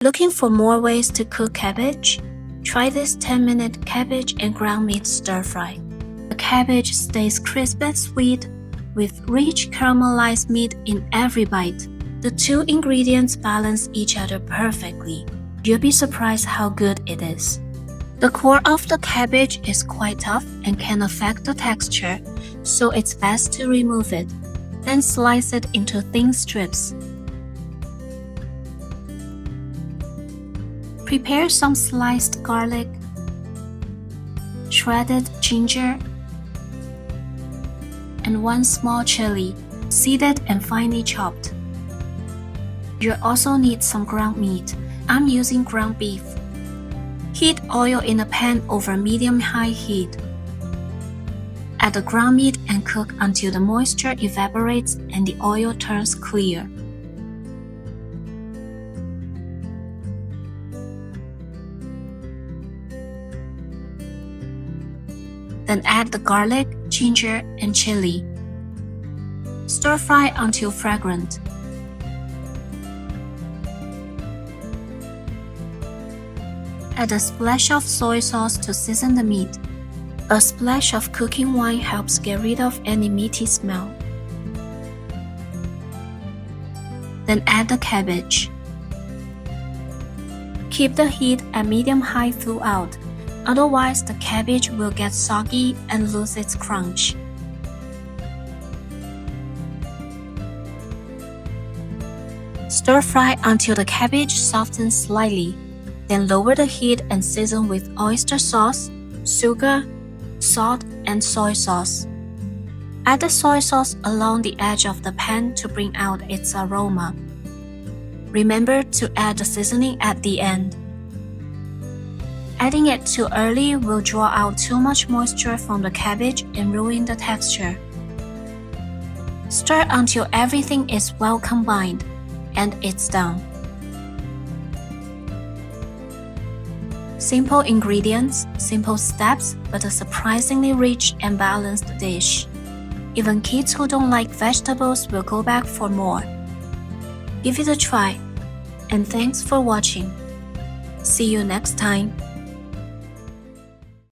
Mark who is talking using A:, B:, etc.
A: Looking for more ways to cook cabbage? Try this 10-minute cabbage and ground meat stir-fry. The cabbage stays crisp and sweet, with rich caramelized meat in every bite. The two ingredients balance each other perfectly. You'll be surprised how good it is. The core of the cabbage is quite tough and can affect the texture, so it's best to remove it. Then slice it into thin strips. Prepare some sliced garlic, shredded ginger, and 1 small chili, seeded and finely chopped. You'll also need some ground meat. I'm using ground beef. Heat oil in a pan over medium-high heat. Add the ground meat and cook until the moisture evaporates and the oil turns clear. Then add the garlic, ginger, and chili. Stir fry until fragrant. Add a splash of soy sauce to season the meat. A splash of cooking wine helps get rid of any meaty smell. Then add the cabbage. Keep the heat at medium-high throughout. Otherwise, the cabbage will get soggy and lose its crunch. Stir fry until the cabbage softens slightly. Then lower the heat and season with oyster sauce, sugar, salt, and soy sauce. Add the soy sauce along the edge of the pan to bring out its aroma. Remember to add the seasoning at the end. Adding it too early will draw out too much moisture from the cabbage and ruin the texture. Stir until everything is well combined, and it's done. Simple ingredients, simple steps, but a surprisingly rich and balanced dish. Even kids who don't like vegetables will go back for more. Give it a try, and thanks for watching. See you next time.